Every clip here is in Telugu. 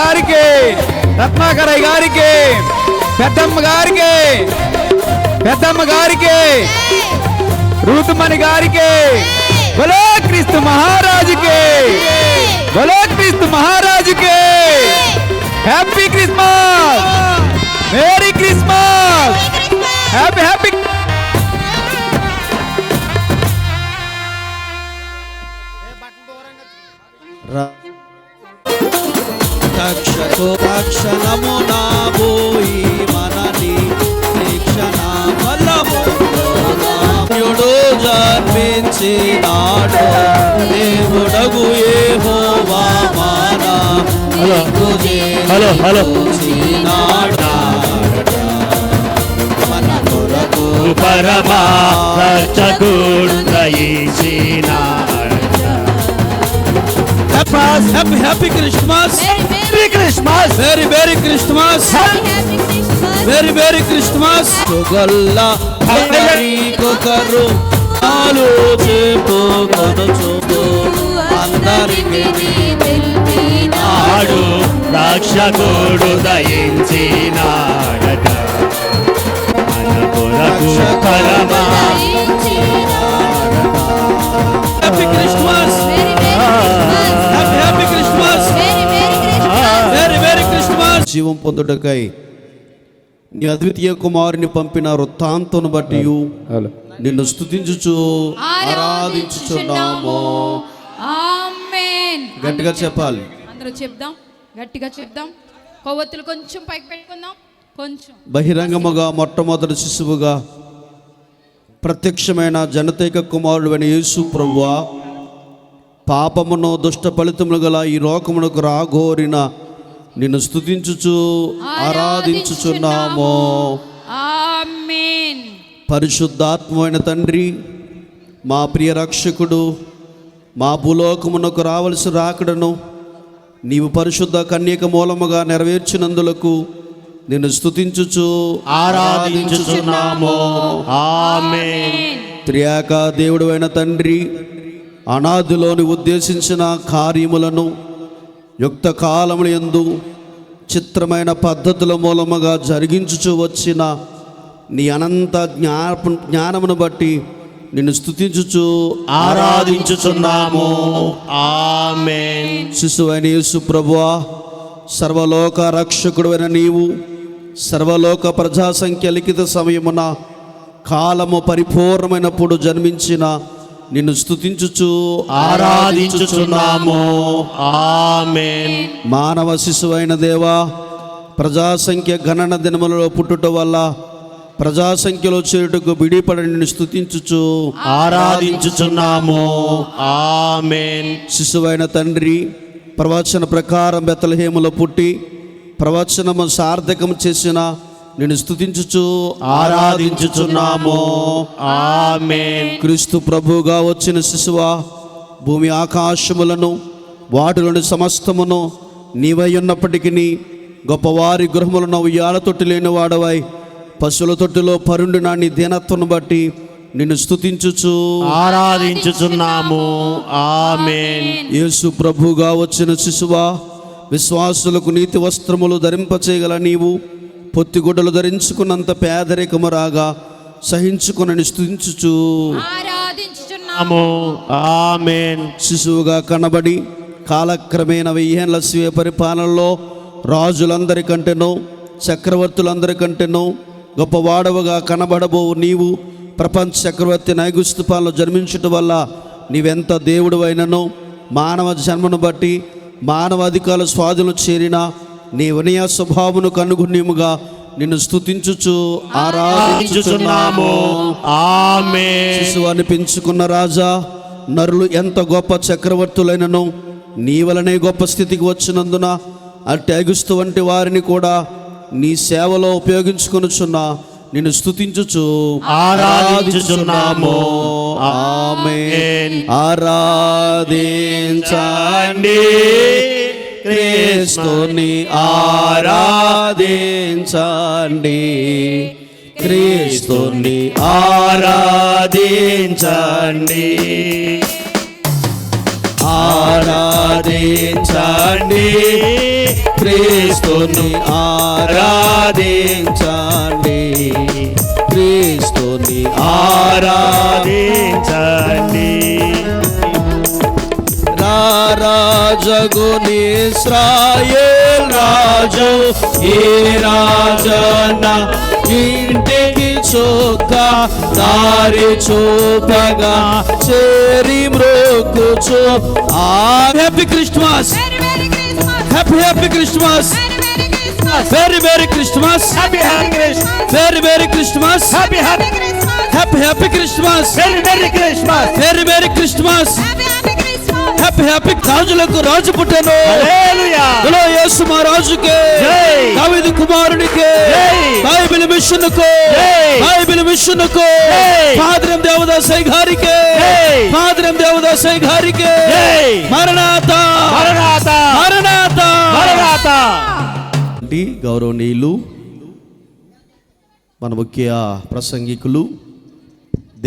గారికి, రత్నాకరయ్య గారికి, పెద్దమ్మ గారికి, పెద్దమ్మ గారికి, రూతుమణి గారికి, బలో క్రీస్తు మహారాజుకి, బలో క్రీస్తు మహారాజుకి. Happy Christmas, merry Christmas, happy happy. రక్షణము నాబోయి మనని శిక్షణ బలముడు జన్మించినాడు దేవుడగు యెహోవా మన కొరకు పరమా రక్షకుడు దయచేసినాడు. Happy happy Christmas, Merry Christmas, very very Christmas, very very Christmas. Sugalla hari ko karu alu chepu kono chupu andariki నాడు రక్షకుడు దయించినాడట మన కొరకు పరమా. Happy Christmas, happy Christmas, very very Christmas. జీవం పొందుటకై నీ అద్వితీయ కుమారుని పంపిన వృత్తాంతమును బట్టి నిన్ను స్తుతించుచు ఆరాధించుచున్నాము. ఆమేన్. గట్టిగా చెప్పాలి, అందరూ చెప్దాం, గట్టిగా చెప్దాం. కొవ్వొత్తులు కొంచెం పైకి పెట్టుకుందాం. కొంచెం బహిరంగముగా మొట్టమొదటి శిశువుగా ప్రత్యక్షమైన జనతైక కుమారుడైన యేసు ప్రభువా, పాపమును దుష్ట ఫలితములు గల ఈ లోకమునకు రాగోరిన నిన్ను స్తుతించుచు ఆరాధించుచున్నాము. ఆమేన్. పరిశుద్ధాత్మైన తండ్రి, మా ప్రియ రక్షకుడు, మా భూలోకమునకు రావలసి రాకడను నీవు పరిశుద్ధ కన్యక మూలముగా నెరవేర్చినందులకు నిన్ను స్తుతించుచు ఆరాధించుచున్నాము. ఆమేన్. త్రియాక దేవుడు అయిన తండ్రి, అనాదిలోని ఉద్దేశించిన కార్యములను యుక్త కాలముల యందు చిత్రమైన పద్ధతుల మూలముగా జరిగించుచు వచ్చిన నీ అనంత జ్ఞానమును బట్టి నిన్ను స్తుతించుచు ఆరాధించుచున్నాము. ఆమేన్. శిశువైన యేసు ప్రభువా, సర్వలోక రక్షకుడైన నీవు సర్వలోక ప్రజా సంఖ్య లిఖిత సమయమున కాలము పరిపూర్ణమైనప్పుడు జన్మించిన నిన్ను స్తుతించుచు ఆరాధించుచున్నాము. ఆమేన్. మానవ శిశువైన దేవా, ప్రజా సంఖ్య గణన దినములలో పుట్టుట వల్ల ప్రజా సంఖ్యలో చేరుటకు బిడిపడి నిన్ను స్తుతించుచు ఆరాధించుచున్నాము. ఆమేన్. శిశువైన తండ్రి, ప్రవచన ప్రకారం బెత్లెహేములో పుట్టి ప్రవచనము సార్థకం చేసిన నిన్ను స్తుతించుచు ఆరాధించుచున్నాము. ఆమేన్. క్రీస్తు ప్రభువుగా వచ్చిన శిశువా, భూమి ఆకాశములను వాటిలోని సమస్తమును నీవై ఉన్నప్పటికీ గొప్పవారి గృహములను ఉయ్యాల తొట్టి లేని వాడవై పశువుల తొట్టిలో పరుండిన నీ దీనత్వం బట్టి నిన్ను స్తుతించుచు ఆరాధించుచున్నాము. ఆమేన్. యేసు ప్రభువుగా వచ్చిన శిశువా, విశ్వాసులకు నీతి వస్త్రములు ధరింపచేయగల నీవు పొత్తిగుడ్డలు ధరించుకున్నంత పేదరికము రాగా సహించుకుని స్తుతించుచు ఆరాధించుచున్నాము. ఆమేన్. శిశువుగా కనబడి కాలక్రమేణ 1000 ఏళ్ల స్వీయ పరిపాలనలో రాజులందరికంటేనో చక్రవర్తులందరికంటేనో గొప్పవాడవుగా కనబడబోవు నీవు ప్రపంచ చక్రవర్తి నైగుస్తుపాలలో జన్మించటం వల్ల నీవెంత దేవుడు అయినను మానవ జన్మను బట్టి మానవ అధికారుల స్వాధీనం చేరిన నీ వినయ స్వభావమును కనుగొన్నీముగా నిన్ను స్తుతించుచు ఆరాధించుచున్నాము. ఆమేన్. శిశువు అనిపించుకున్న రాజా, నరులు ఎంత గొప్ప చక్రవర్తులైనను నీ వలనే గొప్ప స్థితికి వచ్చినందున అట్టి అగుస్తు వంటి వారిని కూడా నీ సేవలో ఉపయోగించుకొనుచున్నా నిన్ను స్తుతించుచు ఆరాధించుచున్నాము. ఆమేన్. ఆరాధించండి క్రీస్తుని, ఆరాధించండి క్రీస్తుని, ఆరాధించండి. ఆరాధించండి క్రీస్తుని ఆరాధించండి, క్రీస్తుని ఆరాధించండి. రాజగుని ఇశ్రాయేల్ రాజు ఈ రాజన ఇంటికి చొక్క దారి చూపగా చేరి మ్రోకుచు. Happy Christmas, happy happy Christmas, very very Christmas, happy happy Christmas, very very Christmas, happy happy happy happy Christmas, very very Christmas, very very Christmas, happy happy. రాజులకు రాజు పుట్టెను, హల్లెలూయా. హలో యేసు మహారాజుకే, జై. దావీదు కుమారునికే, జై. బైబిల్ మిషన్కు, జై. బైబిల్ మిషన్కు, జై. ఫాదరం దేవదాసయ్య గారికి, జై. ఫాదరం దేవదాసయ్య గారికి, జై. మరణాత మరణాత మరణాత మరణాత. గౌరవనీయులు, మన ముఖ్య ప్రసంగికులు,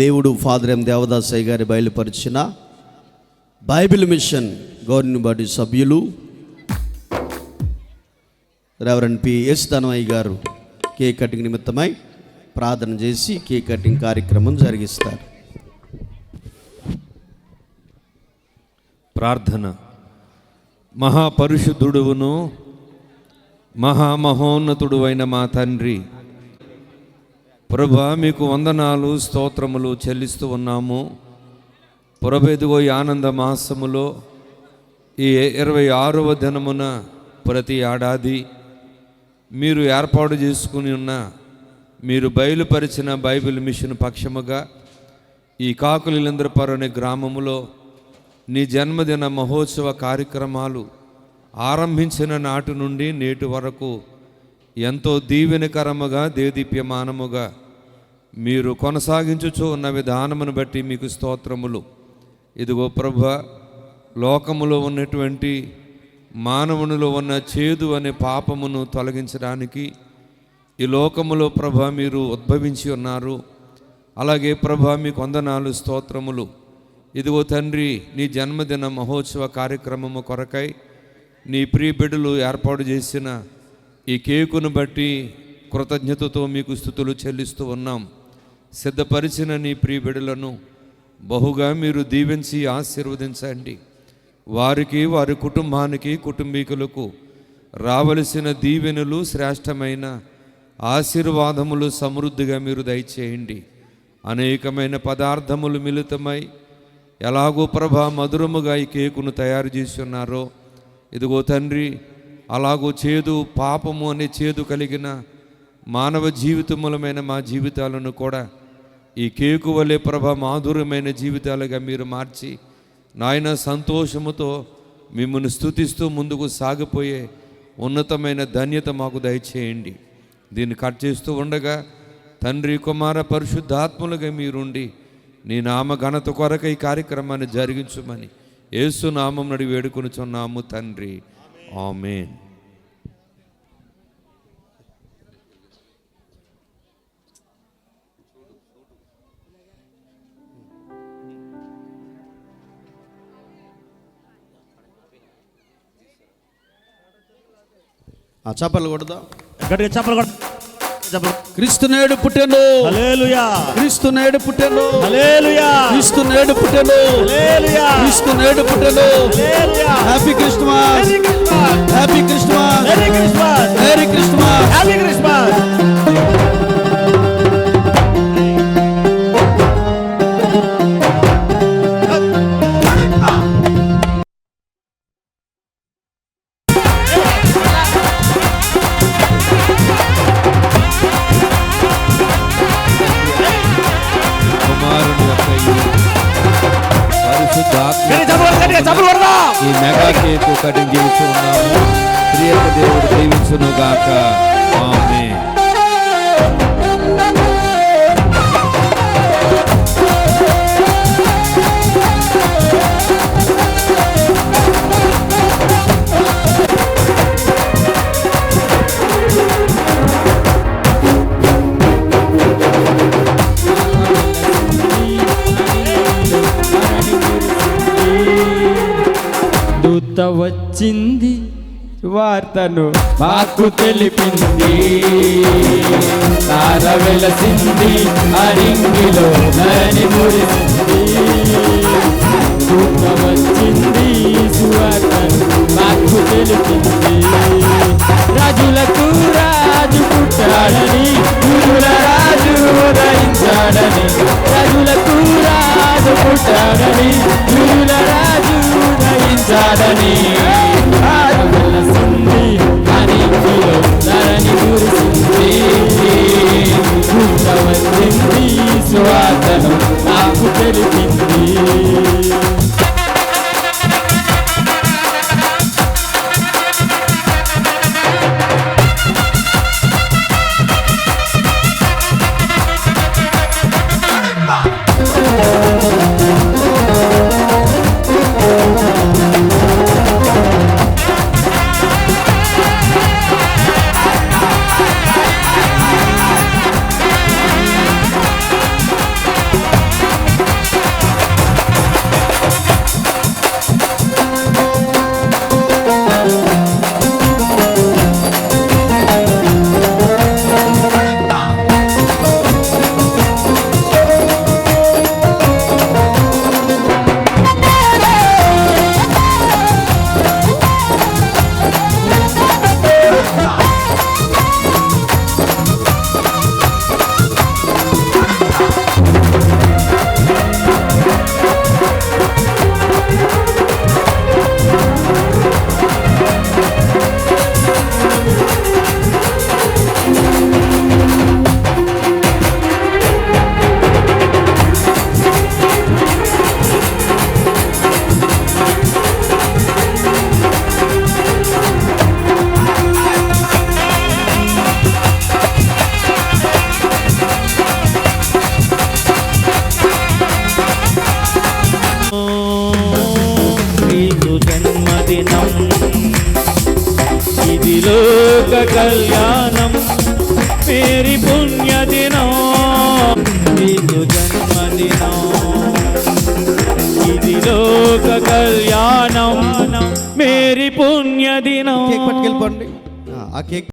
దేవుడు ఫాదర్ ఎం దేవదాసయ్య గారి బయలుపరిచిన బైబిల్ మిషన్ గవర్నింగ్ బాడీ సభ్యులు రెవరెండ్ పిఎస్ ధనమయ్య గారు కేక్ కటింగ్ నిమిత్తమై ప్రార్థన చేసి కేక్ కటింగ్ కార్యక్రమం జరిగిస్తారు. ప్రార్థన. మహాపరిశుద్ధుడువును మహామహోన్నతుడు అయిన మా తండ్రి, ప్రభా మీకు వందనాలు స్తోత్రములు చెల్లిస్తూ ఉన్నాము. ప్రభు ఎదుగో ఈ ఆనంద మాసములో ఈ 26వ దినమున ప్రతి ఏడాది మీరు ఏర్పాటు చేసుకుని ఉన్న, మీరు బయలుపరిచిన బైబిల్ మిషన్ పక్షముగా ఈ కాకులిలంద్రపరు అనే గ్రామములో నీ జన్మదిన మహోత్సవ కార్యక్రమాలు ఆరంభించిన నాటి నుండి నేటి వరకు ఎంతో దీవెనకరముగా దేదీప్యమానముగా మీరు కొనసాగించుచూ ఉన్న విధానమును బట్టి మీకు స్తోత్రములు. ఇదిగో ప్రభువా, లోకములో ఉన్నటువంటి మానవునిలో ఉన్న చేదు అనే పాపమును తొలగించడానికి ఈ లోకములో ప్రభువా మీరు ఉద్భవించి ఉన్నారు. అలాగే ప్రభువా మీకు వందనాలు స్తోత్రములు. ఇదిగో తండ్రి, నీ జన్మదిన మహోత్సవ కార్యక్రమము కొరకై నీ ప్రియ బిడ్డలు ఏర్పాటు చేసిన ఈ కేకును బట్టి కృతజ్ఞతతో మీకు స్తుతులు చెల్లిస్తూ ఉన్నాం. సిద్ధపరిచిన నీ ప్రియ బిడ్డలను బహుగా మీరు దీవించి ఆశీర్వదించండి. వారికి, వారి కుటుంబానికి, కుటుంబీకులకు రావలసిన దీవెనలు, శ్రేష్టమైన ఆశీర్వాదములు సమృద్ధిగా మీరు దయచేయండి. అనేకమైన పదార్థములు మిళితమై ఎలాగో ప్రభా మధురముగా ఈ కేకును తయారు చేసి ఉన్నారో, ఇదిగో తండ్రి, అలాగూ చేదు, పాపము అనే చేదు కలిగిన మానవ జీవితములమైన మా జీవితాలను కూడా ఈ కేకు వలె ప్రభ మాధుర్యమైన జీవితాలుగా మీరు మార్చి నాయన సంతోషముతో మిమ్మల్ని స్తుతిస్తూ ముందుకు సాగిపోయే ఉన్నతమైన ధన్యత మాకు దయచేయండి. దీన్ని కట్ చేస్తూ ఉండగా తండ్రి, కుమార, పరిశుద్ధాత్ములుగా మీరుండి నీ నామ ఘనత కొరకు ఈ కార్యక్రమాన్ని జరిగించమని యేసు నామం నడి వేడుకొనుచున్నాము తండ్రి, ఆమేన్. చప్పలు కొడదా, గట్టిగా చప్పలు కొట్టు. క్రీస్తు నేడు పుట్టెను, హల్లెలూయా, క్రీస్తు నేడు పుట్టెను, హల్లెలూయా, క్రీస్తు నేడు పుట్టెను, హల్లెలూయా, క్రీస్తు నేడు పుట్టెను. Hallelujah. Happy Christmas, happy Christmas, merry Christmas, merry Christmas. Happy Christmas. కుమారుని యొక్క ఈ పరిశుద్ధాత్మ గట్టిగా చప్పలు కొడదాం. ఈ మెగా కేకు కటింగ్ చేస్తూ ఉన్నాము. ప్రియక దేవుడు దీవించును గాక, ఆమేన్. దూత వచ్చింది వార్తను మాకు తెలిపింది. తార వెలసింది అరింగిలో నని మురిసింది. దూత వచ్చింది సువార్తను మాకు తెలిపింది. రాజులకు రాజు పుట్టాడని, గురుల రాజు ఉదయించాడని. రాజులకు రాజు పుట్టాడని, గురుల రాజు ఉదయించాడని. వెలసింది అరింగిలో ధరణి కురిసింది. దూత వచ్చింది సువార్తను నాకు తెలిపింది. జన్మదినం ఇది లోక కళ్యాణం, మేరీ పుణ్యదినం. ఇది జన్మదినం ఇది లోక కళ్యాణం, మేరీ పుణ్యదినం. కేక్ పట్టుకెళ్ళిపోండి. ఆ కేక్